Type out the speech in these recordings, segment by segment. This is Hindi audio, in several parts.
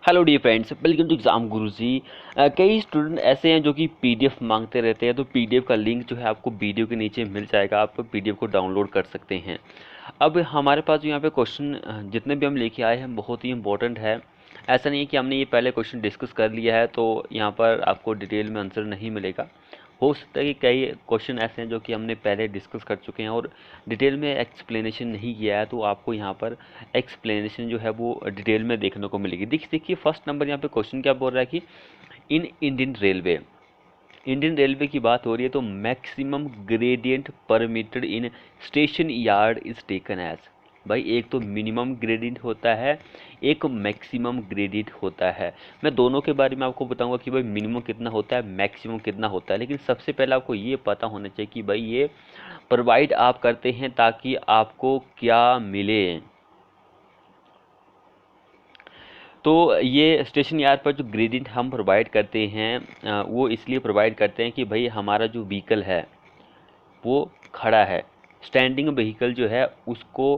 Hello dear friends, welcome to exam Guruji. कई स्टूडेंट ऐसे हैं जो कि पीडीएफ मांगते रहते हैं, तो पीडीएफ का लिंक जो है आपको वीडियो के नीचे मिल जाएगा। आप पीडीएफ को डाउनलोड कर सकते हैं। अब हमारे पास जो यहाँ पे क्वेश्चन जितने भी हम लेके आए हैं बहुत ही इंपॉर्टेंट है। ऐसा नहीं है कि हमने ये पहले क्वेश्चन डिस्कस कर लिया है तो यहाँ पर आपको डिटेल में आंसर नहीं मिलेगा। हो सकता है कि कई क्वेश्चन ऐसे हैं जो कि हमने पहले डिस्कस कर चुके हैं और डिटेल में एक्सप्लेनेशन नहीं किया है, तो आपको यहाँ पर एक्सप्लेनेशन जो है वो डिटेल में देखने को मिलेगी। देखिए फर्स्ट नंबर यहाँ पे क्वेश्चन क्या बोल रहा है कि इन इंडियन रेलवे की बात हो रही है, तो maximum gradient permitted in station yard is taken as. भाई एक तो मिनिमम ग्रेडियंट होता है, एक मैक्सिमम ग्रेडियंट होता है। मैं दोनों के बारे में आपको बताऊंगा कि भाई मिनिमम कितना होता है, मैक्सिमम कितना होता है, लेकिन सबसे पहले आपको ये पता होना चाहिए कि भाई ये प्रोवाइड आप करते हैं ताकि आपको क्या मिले। तो ये स्टेशन यार्ड पर जो ग्रेडियंट हम प्रोवाइड करते हैं वो इसलिए प्रोवाइड करते हैं कि भाई हमारा जो व्हीकल है वो खड़ा है, स्टैंडिंग व्हीकल जो है उसको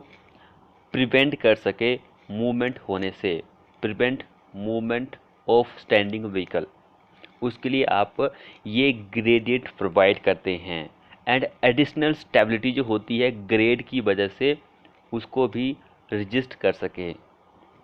प्रिवेंट कर सके मूवमेंट होने से, prevent movement of standing vehicle, उसके लिए आप ये ग्रेडियंट प्रोवाइड करते हैं। एंड एडिशनल स्टेबिलिटी जो होती है ग्रेड की वजह से उसको भी रजिस्ट कर सके,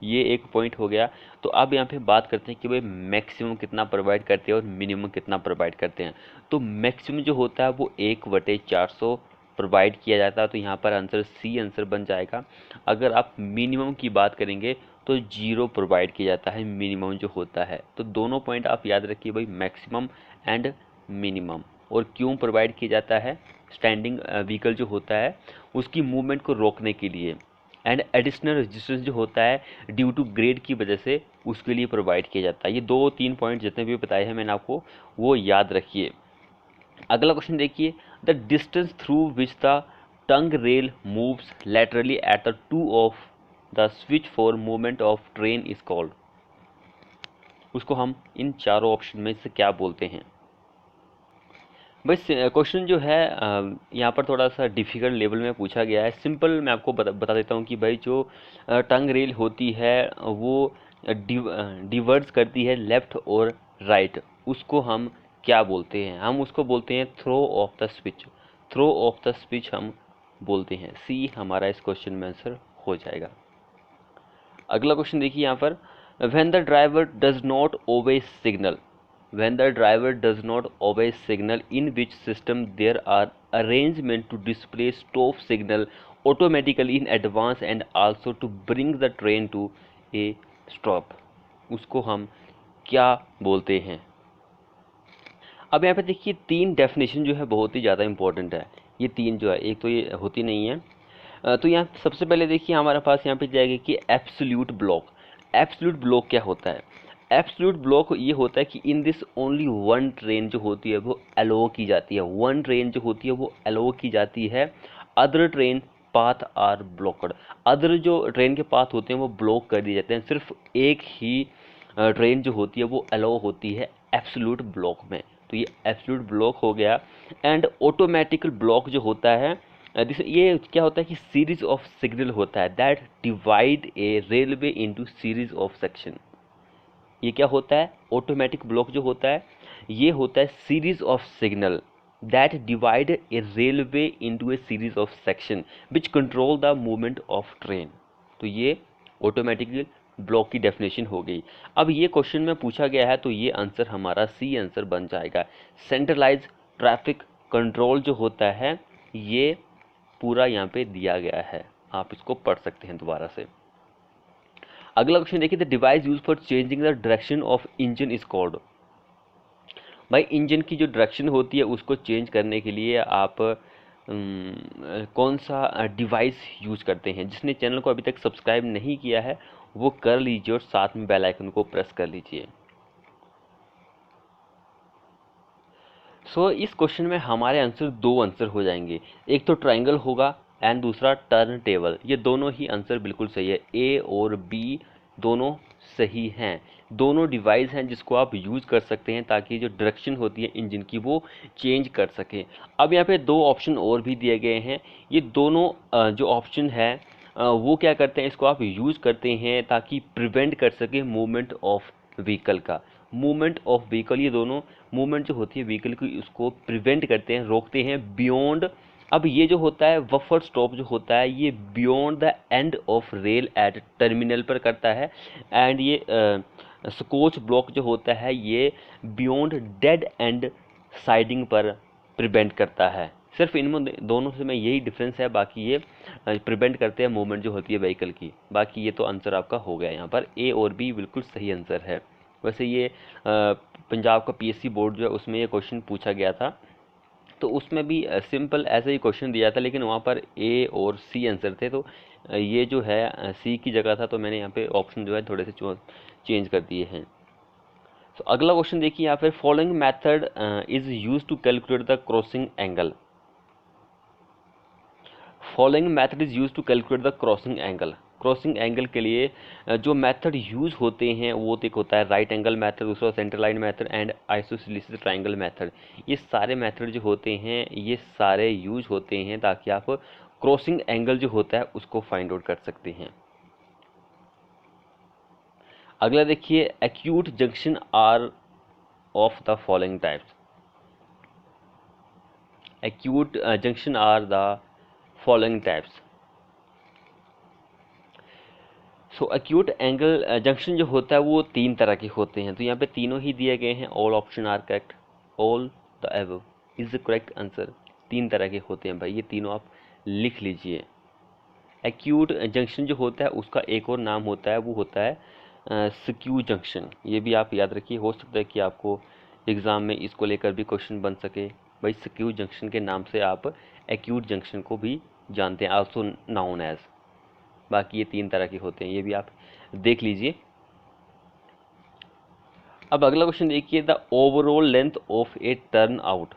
ये एक पॉइंट हो गया। तो अब यहाँ पे बात करते हैं कि भाई मैक्सिमम कितना प्रोवाइड करते हैं और मिनिमम कितना प्रोवाइड करते हैं। तो मैक्सिमम जो होता है वो 1/400 प्रोवाइड किया जाता है, तो यहाँ पर आंसर सी आंसर बन जाएगा। अगर आप मिनिमम की बात करेंगे तो 0 प्रोवाइड किया जाता है मिनिमम जो होता है। तो दोनों पॉइंट आप याद रखिए भाई, मैक्सिमम एंड मिनिमम। और क्यों प्रोवाइड किया जाता है, स्टैंडिंग व्हीकल जो होता है उसकी मूवमेंट को रोकने के लिए। एंड एडिशनल रेजिस्टेंस जो होता है ड्यू टू ग्रेड की वजह से उसके लिए प्रोवाइड किया जाता है। ये 2-3 पॉइंट जितने भी बताए हैं मैंने आपको वो याद रखिए। अगला क्वेश्चन देखिए, the distance through which the tongue rail moves laterally at the two of the switch for movement of train is called. उसको हम इन चारों ऑप्शन में से क्या बोलते हैं। बस क्वेश्चन जो है यहाँ पर थोड़ा सा डिफ़िकल्ट लेवल में पूछा गया है। सिंपल मैं आपको बता देता हूँ कि भाई जो टंग रेल होती है वो डिवर्स करती है लेफ़्ट और राइट, उसको हम क्या बोलते हैं, हम उसको बोलते हैं throw off the switch. Throw off the switch हम बोलते हैं। सी हमारा इस क्वेश्चन में आंसर हो जाएगा। अगला क्वेश्चन देखिए यहाँ पर, when the driver does not obey signal, when the driver does not obey signal, in which system there are arrangement to display stop signal automatically in advance and also to bring the train to a stop, उसको हम क्या बोलते हैं। अब यहाँ पे देखिए 3 डेफिनेशन जो है बहुत ही ज़्यादा इंपॉर्टेंट है। ये 3 जो है, एक तो ये होती नहीं है। तो यहाँ सबसे पहले देखिए हमारे पास यहाँ पे जाएगा कि एब्सोल्यूट ब्लॉक। एब्सोल्यूट ब्लॉक क्या होता है, एब्सोल्यूट ब्लॉक ये होता है कि in this only one train जो होती है वो अलो की जाती है, वन ट्रेन जो होती है वो अलो की जाती है, other train path are blocked. Other जो ट्रेन के पाथ होते हैं वो ब्लॉक कर दिए जाते हैं, सिर्फ एक ही ट्रेन जो होती है वो अलो होती है एब्सोल्यूट ब्लॉक में। तो ये एब्सोल्यूट ब्लॉक हो गया। एंड ऑटोमेटिकल ब्लॉक जो होता है ये क्या होता है कि सीरीज ऑफ सिग्नल होता है that divide A railway into series of section. ये क्या होता है, ऑटोमेटिक ब्लॉक जो होता है ये होता है series of signal that divide A railway into A series of section which control the movement of train. तो ये ऑटोमेटिक ब्लॉक की डेफिनेशन हो गई। अब ये क्वेश्चन में पूछा गया है तो ये आंसर हमारा सी आंसर बन जाएगा। सेंट्रलाइज ट्रैफिक कंट्रोल जो होता है ये पूरा यहाँ पे दिया गया है, आप इसको पढ़ सकते हैं दोबारा से। अगला क्वेश्चन देखिए, the device use for changing the direction of engine is called. भाई इंजन की जो डायरेक्शन होती है उसको चेंज करने के लिए आप कौन सा डिवाइस यूज करते हैं। जिसने चैनल को अभी तक सब्सक्राइब नहीं किया है वो कर लीजिए और साथ में बेल आइकन को प्रेस कर लीजिए। इस क्वेश्चन में हमारे आंसर 2 आंसर हो जाएंगे, एक तो ट्रायंगल होगा एंड दूसरा टर्न टेबल। ये दोनों ही आंसर बिल्कुल सही है, ए और बी दोनों सही हैं। दोनों डिवाइस हैं जिसको आप यूज़ कर सकते हैं ताकि जो डायरेक्शन होती है इंजन की वो चेंज कर सके। अब यहाँ पे 2 ऑप्शन और भी दिए गए हैं। ये दोनों जो ऑप्शन है वो क्या करते हैं, इसको आप यूज़ करते हैं ताकि प्रिवेंट कर सके मूवमेंट ऑफ व्हीकल का। मूवमेंट ऑफ व्हीकल, ये दोनों मूवमेंट जो होती है व्हीकल की उसको प्रिवेंट करते हैं, रोकते हैं बियॉन्ड। अब ये जो होता है बफर स्टॉप जो होता है ये beyond the end of rail at terminal पर करता है। एंड ये स्कोच ब्लॉक जो होता है ये बियॉन्ड डेड एंड साइडिंग पर प्रिवेंट करता है। सिर्फ इनमें दोनों से में यही डिफरेंस है, बाकी ये प्रिवेंट करते हैं मूवमेंट जो होती है व्हीकल की। बाकी ये तो आंसर आपका हो गया, यहाँ पर ए और बी बिल्कुल सही आंसर है। वैसे ये पंजाब का पीएससी बोर्ड जो है उसमें ये क्वेश्चन पूछा गया था, तो उसमें भी सिंपल ऐसे ही क्वेश्चन दिया था, लेकिन वहाँ पर ए और सी आंसर थे। तो ये जो है सी की जगह था, तो मैंने यहाँ पे ऑप्शन जो है थोड़े से चेंज कर दिए हैं। तो अगला क्वेश्चन देखिए यहाँ पे, following method is use to calculate the crossing angle. Following method is use to calculate the crossing angle. Crossing angle के लिए जो मेथड यूज होते हैं वो एक होता है राइट एंगल मेथड, दूसरा centre line method and isosceles triangle method. ये सारे मेथड जो होते हैं ये सारे यूज होते हैं ताकि आप क्रॉसिंग एंगल जो होता है उसको फाइंड आउट कर सकते हैं। अगला देखिए, acute junction are of the following types. Acute junction are the following types. So acute angle junction जो होता है वो तीन तरह के होते हैं, तो यहाँ पे तीनों ही दिए गए हैं। All option are correct, all the above is the correct answer. तीन तरह के होते हैं भाई, ये तीनों आप लिख लीजिए। एक्यूट जंक्शन जो होता है उसका एक और नाम होता है, वो होता है स्क्यू जंक्शन। ये भी आप याद रखिए, हो सकता है कि आपको एग्ज़ाम में इसको लेकर भी क्वेश्चन बन सके। भाई स्क्यू जंक्शन के नाम से आप एक्यूट जंक्शन को भी जानते हैं, आल्सो नाउन एज। बाकी ये तीन तरह के होते हैं, ये भी आप देख लीजिए। अब अगला क्वेश्चन देखिए, the overall length of A turn out.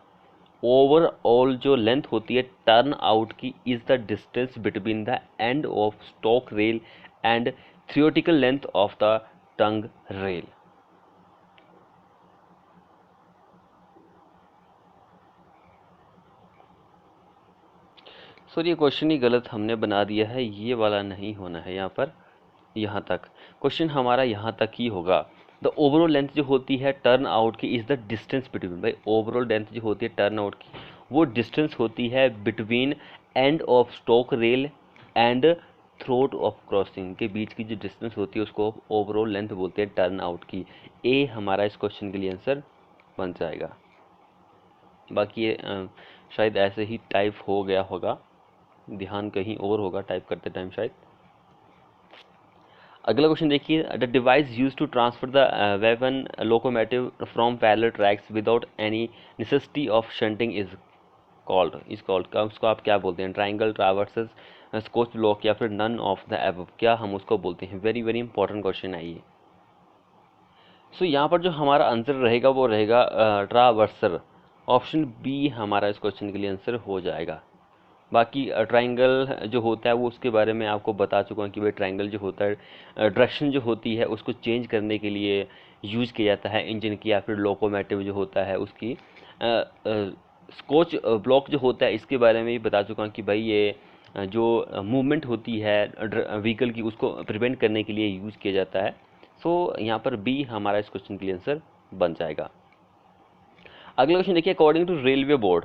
Overall जो लेंथ होती है टर्न आउट की is the distance between the end of stock rail and theoretical length of the tongue rail. Sir ये क्वेश्चन ही गलत हमने बना दिया है, ये वाला नहीं होना है यहाँ पर। यहाँ तक क्वेश्चन हमारा यहाँ तक ही होगा। द ओवरऑल लेंथ जो होती है टर्न आउट की इज द डिस्टेंस बिटवीन। भाई ओवरऑल लेंथ जो होती है टर्न आउट की वो डिस्टेंस होती है between end of stock rail and throat of crossing के बीच की जो डिस्टेंस होती है उसको ओवरऑल लेंथ बोलते हैं टर्न आउट की। ए हमारा इस क्वेश्चन के लिए आंसर बन जाएगा। बाकी ये शायद ऐसे ही टाइप हो गया होगा, ध्यान कहीं और होगा टाइप करते टाइम शायद। अगला क्वेश्चन देखिए, the device use to transfer the weapon locomotive from parallel tracks without any necessity of shunting is called का उसको आप क्या बोलते हैं? ट्राइंगल, ट्रावर्सेस, स्कोच ब्लॉक या फिर नन ऑफ द एबव, क्या हम उसको बोलते हैं? वेरी वेरी इंपॉर्टेंट क्वेश्चन है ये। सो यहाँ पर जो हमारा आंसर रहेगा वो रहेगा ट्रावर्सर। ऑप्शन बी हमारा इस क्वेश्चन के लिए आंसर हो जाएगा। बाकी ट्रायंगल जो होता है वो उसके बारे में आपको बता चुका हूँ कि भाई ट्रायंगल जो होता है डायरेक्शन जो होती है उसको चेंज करने के लिए यूज़ किया जाता है इंजन की, या फिर लोकोमोटिव जो होता है उसकी। स्कोच ब्लॉक जो होता है इसके बारे में भी बता चुका हूँ कि भाई ये जो मूवमेंट होती है व्हीकल की उसको प्रिवेंट करने के लिए यूज़ किया जाता है। सो यहाँ पर बी हमारा इस क्वेश्चन के लिए आंसर बन जाएगा। अगला क्वेश्चन देखिए, according to railway board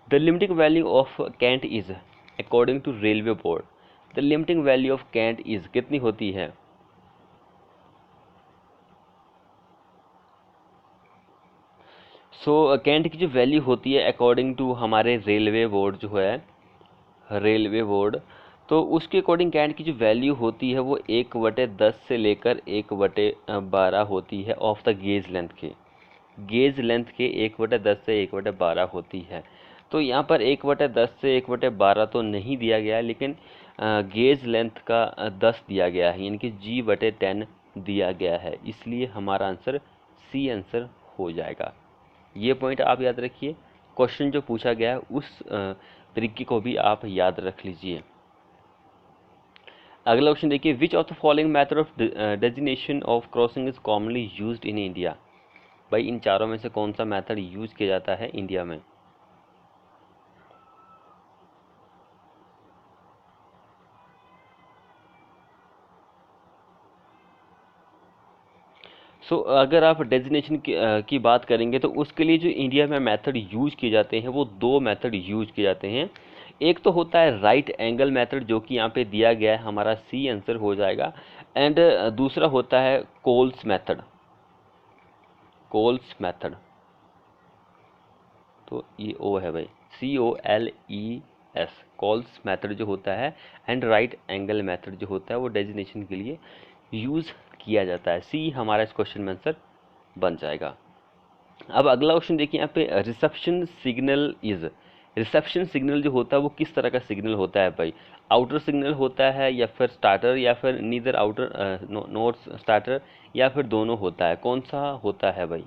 the limiting value of cant is. According to railway board the limiting value of cant is कितनी होती है? सो कैंट की जो वैल्यू होती है अकॉर्डिंग टू हमारे रेलवे बोर्ड जो है, रेलवे बोर्ड, तो उसके अकॉर्डिंग कैंट की जो वैल्यू होती है वो 1/10 से लेकर 1/12 होती है ऑफ द गेज लेंथ के। गेज लेंथ के 1/10 से 1/12 होती है। तो यहाँ पर 1/10 से 1/12 तो नहीं दिया गया है, लेकिन गेज लेंथ का 10 दिया गया है, यानी कि G/10 दिया गया है, इसलिए हमारा आंसर सी आंसर हो जाएगा। ये पॉइंट आप याद रखिए, क्वेश्चन जो पूछा गया है उस तरीके को भी आप याद रख लीजिए। अगला क्वेश्चन देखिए, which of the following method of designation of crossing is commonly used in India. भाई इन चारों में से कौन सा मेथड यूज किया जाता है इंडिया में? सो अगर आप डेजिग्नेशन की बात करेंगे तो उसके लिए जो इंडिया में मेथड यूज किए जाते हैं वो दो मेथड यूज किए जाते हैं। एक तो होता है राइट एंगल मेथड, जो कि यहाँ पे दिया गया है, हमारा सी आंसर हो जाएगा। एंड दूसरा होता है कोल्स मेथड, कोल्स मेथड, तो ये ओ है भाई, COLES, कोल्स मेथड जो होता है। एंड राइट एंगल मेथड जो होता है वो डेजिग्नेशन के लिए यूज़ किया जाता है। सी हमारा इस क्वेश्चन में आंसर बन जाएगा। अब अगला क्वेश्चन देखिए यहाँ पे, reception signal is, reception signal जो होता है वो किस तरह का सिग्नल होता है भाई? आउटर सिग्नल होता है, या फिर स्टार्टर, या फिर नीदर आउटर नॉट स्टार्टर, या फिर दोनों होता है? कौन सा होता है भाई?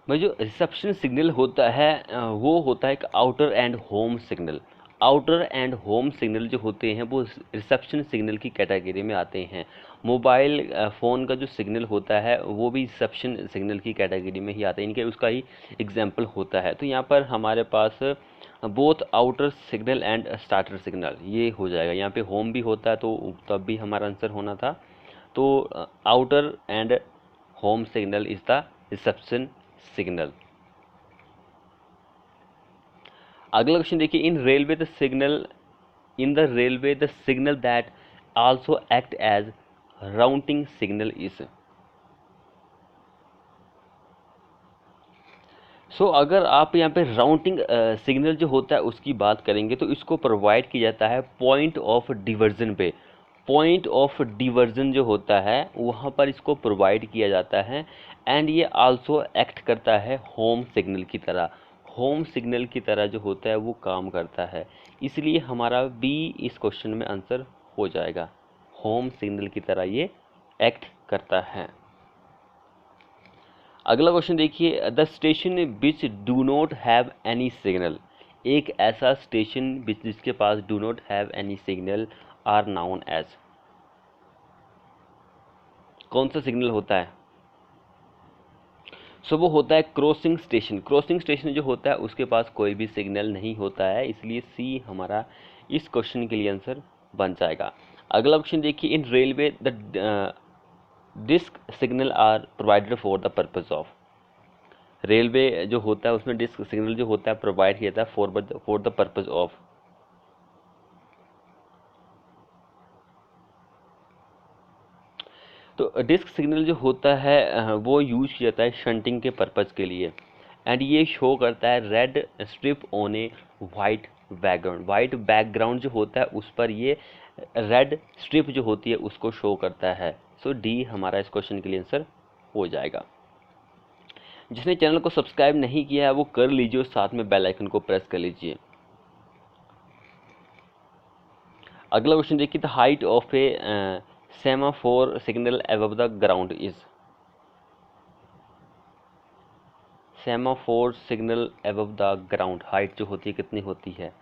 भाई जो रिसेप्शन सिग्नल होता है वो होता है एक outer and home signal. Outer and home signal जो होते हैं वो रिसेप्शन सिग्नल की कैटेगरी में आते हैं। मोबाइल फ़ोन का जो सिग्नल होता है वो भी रिसेप्शन सिग्नल की कैटेगरी में ही आता है, इनके उसका ही एग्जाम्पल होता है। तो यहाँ पर हमारे पास both outer signal and starter signal ये हो जाएगा। यहाँ पे होम भी होता है तो तब भी हमारा आंसर होना था। तो outer and home signal is the reception signal. अगला क्वेश्चन देखिए, in railway the signal, in the railway the signal that also act as rounding signal is. So अगर आप यहाँ पे राउंडिंग सिग्नल जो होता है उसकी बात करेंगे तो इसको प्रोवाइड किया जाता है पॉइंट ऑफ डिवर्जन पे। पॉइंट ऑफ डिवर्जन जो होता है वहाँ पर इसको प्रोवाइड किया जाता है। एंड ये आल्सो एक्ट करता है होम सिग्नल की तरह, होम सिग्नल की तरह जो होता है वो काम करता है। इसलिए हमारा बी इस क्वेश्चन में आंसर हो जाएगा, होम सिग्नल की तरह ये एक्ट करता है। अगला क्वेश्चन देखिए, the station which do not have any signal, एक ऐसा स्टेशन जिसके पास do not have any signal are known as, कौन सा सिग्नल होता है? सो वो होता है क्रॉसिंग स्टेशन। क्रॉसिंग स्टेशन जो होता है उसके पास कोई भी सिग्नल नहीं होता है, इसलिए सी हमारा इस क्वेश्चन के लिए आंसर बन जाएगा। अगला क्वेश्चन देखिए, in railway the disc signal are provided for the purpose of, railway जो होता है उसमें डिस्क सिग्नल जो होता है प्रोवाइड किया जाता है फॉर द पर्पज ऑफ। तो डिस्क सिग्नल जो होता है वो यूज किया जाता है शंटिंग के पर्पज़ के लिए। एंड ये शो करता है red strip on A white background, white background जो होता है उस पर ये रेड स्ट्रिप जो होती है उसको शो करता है। सो डी हमारा इस क्वेश्चन के लिए आंसर हो जाएगा। जिसने चैनल को सब्सक्राइब नहीं किया है वो कर लीजिए और साथ में बेल आइकन को प्रेस कर लीजिए। अगला क्वेश्चन देखिए, the height of A semaphore signal above the ground is, semaphore signal above the ground height जो होती है कितनी होती है?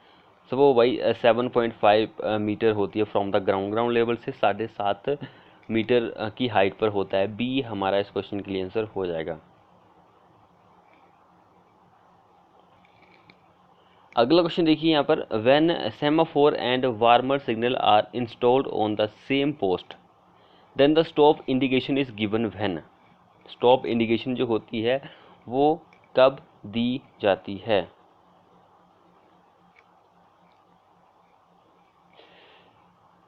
सो वो वही 7.5 मीटर होती है from the ground, ground level से 7.5 मीटर की हाइट पर होता है। बी हमारा इस क्वेश्चन के लिए आंसर हो जाएगा। अगला क्वेश्चन देखिए यहाँ पर, when semaphore and warner signal are installed on the same post then the stop indication is given when, stop indication जो होती है वो कब दी जाती है?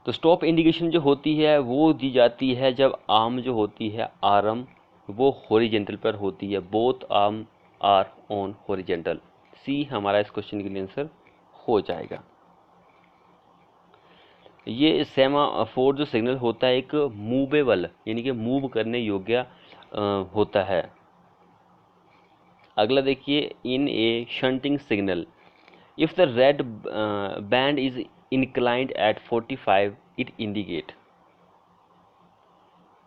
तो स्टॉप इंडिकेशन जो होती है वो दी जाती है जब आर्म जो होती है, आर्म वो हॉरिजेंटल पर होती है, both arm are on horizontal. C हमारा इस क्वेश्चन के लिए आंसर हो जाएगा। ये सेमाफोर जो सिग्नल होता है एक मूवेबल यानी कि मूव करने योग्य होता है। अगला देखिए, in a shunting signal if the red band is inclined at 45 it indicate,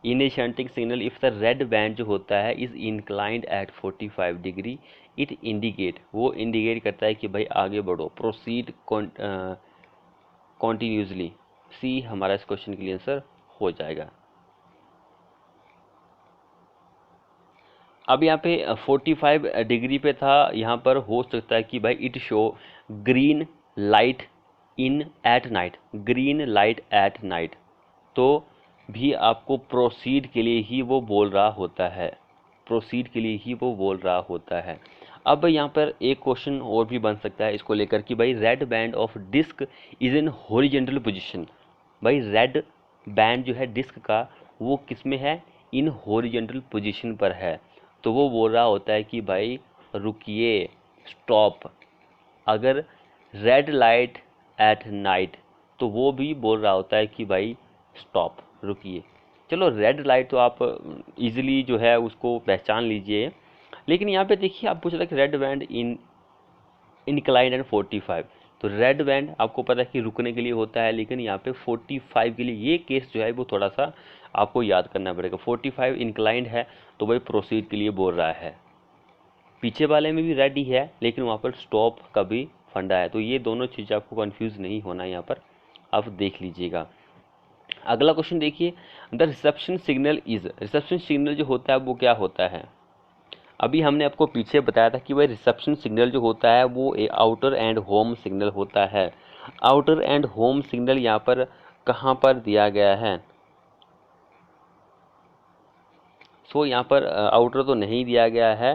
in a shunting signal if the red band जो होता है is inclined at 45 degree it indicate, वो इंडिकेट करता है कि भाई आगे बढ़ो, प्रोसीड कॉन्टिन्यूसली। सी हमारा इस क्वेश्चन के लिए आंसर हो जाएगा। अब यहाँ पे 45 डिग्री पे था, यहाँ पर हो सकता है कि भाई it show green light in at night, green light at night, तो भी आपको प्रोसीड के लिए ही वो बोल रहा होता है, प्रोसीड के लिए ही वो बोल रहा होता है। अब यहाँ पर एक क्वेश्चन और भी बन सकता है इसको लेकर कि भाई red band of disc is in horizontal position. भाई रेड बैंड जो है डिस्क का वो किस में है, इन हॉरिजेंटल पोजीशन पर है। तो वो बोल रहा होता है कि भाई रुकिए, स्टॉप। अगर रेड लाइट एट नाइट तो वो भी बोल रहा होता है कि भाई स्टॉप, रुकिए। चलो रेड लाइट तो आप इजीली जो है उसको पहचान लीजिए, लेकिन यहाँ पे देखिए आप पूछ रहे कि red band in inclined and 45। तो रेड बैंड आपको पता है कि रुकने के लिए होता है, लेकिन यहाँ पे 45 के लिए ये केस जो है वो थोड़ा सा आपको याद करना पड़ेगा। 45 इंक्लाइंड है तो भाई प्रोसीड के लिए बोल रहा है। पीछे वाले में भी रेड ही है, लेकिन वहाँ पर स्टॉप का भी फंडा है। तो ये दोनों चीज़ आपको कंफ्यूज नहीं होना, यहाँ पर आप देख लीजिएगा। अगला क्वेश्चन देखिए, the reception signal is, reception signal जो होता है वो क्या होता है। अभी हमने आपको पीछे बताया था कि भाई रिसेप्शन सिग्नल जो होता है वो आउटर एंड होम सिग्नल होता है। आउटर एंड होम सिग्नल यहाँ पर कहाँ पर दिया गया है। सो यहाँ पर आउटर तो नहीं दिया गया है,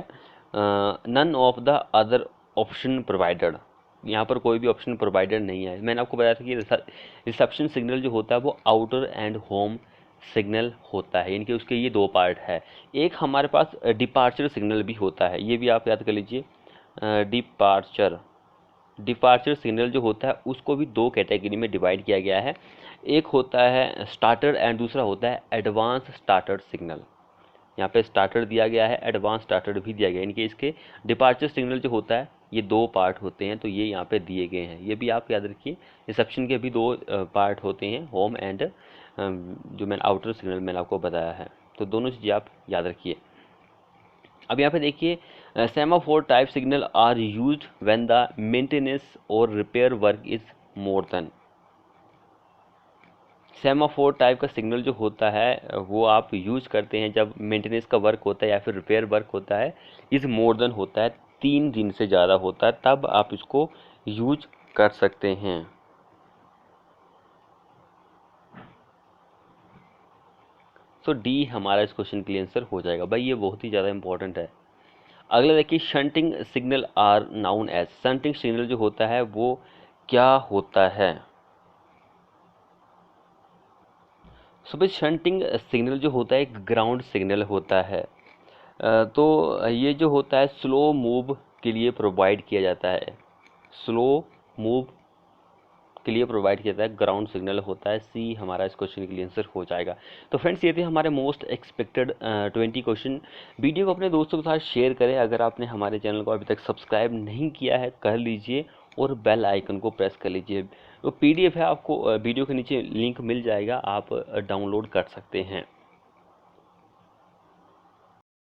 none of the other option provided, यहाँ पर कोई भी ऑप्शन प्रोवाइडेड नहीं है। मैंने आपको बताया था कि रिसेप्शन सिग्नल जो होता है वो आउटर एंड होम सिग्नल होता है, इनके उसके ये दो पार्ट है। एक हमारे पास डिपार्चर सिग्नल भी होता है, ये भी आप याद कर लीजिए। डिपार्चर, डिपार्चर सिग्नल जो होता है उसको भी दो कैटेगरी में डिवाइड किया गया है। एक होता है स्टार्टर एंड दूसरा होता है एडवांस स्टार्टर सिग्नल। यहाँ पे स्टार्टर दिया गया है, एडवांस स्टार्टर भी दिया गया है। इनके इसके डिपार्चर सिग्नल जो होता है ये दो पार्ट होते हैं, तो ये यहाँ पे दिए गए हैं, ये भी आप याद रखिए। रिसेप्शन के भी दो पार्ट होते हैं, होम एंड जो मैंने आउटर सिग्नल मैंने आपको बताया है, तो दोनों चीज़ें आप याद रखिए। अब यहाँ पे देखिए, semaphore type signal are used when the maintenance और repair work is more then. Semaphore type का सिग्नल जो होता है वो आप यूज करते हैं जब मेंटेनेंस का वर्क होता है या फिर रिपेयर वर्क होता है, इज मोर देन होता है, 3 दिन से ज़्यादा होता है, तब आप इसको यूज कर सकते हैं। तो डी हमारा इस क्वेश्चन के लिए आंसर हो जाएगा। भाई ये बहुत ही ज़्यादा इंपॉर्टेंट है। अगला देखिए, shunting signal are known as, shunting signal जो होता है वो क्या होता है। सो भाई शंटिंग सिग्नल जो होता है एक ग्राउंड सिग्नल होता है। तो ये जो होता है स्लो मूव के लिए प्रोवाइड किया जाता है, स्लो मूव के लिए प्रोवाइड किया जाता है, ग्राउंड सिग्नल होता है। सी हमारा इस क्वेश्चन के लिए आंसर हो जाएगा। तो फ्रेंड्स ये थे हमारे मोस्ट एक्सपेक्टेड 20 क्वेश्चन। वीडियो को अपने दोस्तों के साथ शेयर करें। अगर आपने हमारे चैनल को अभी तक सब्सक्राइब नहीं किया है कर लीजिए और बेल आइकन को प्रेस कर लीजिए। तो PDF है, आपको वीडियो के नीचे लिंक मिल जाएगा, आप डाउनलोड कर सकते हैं।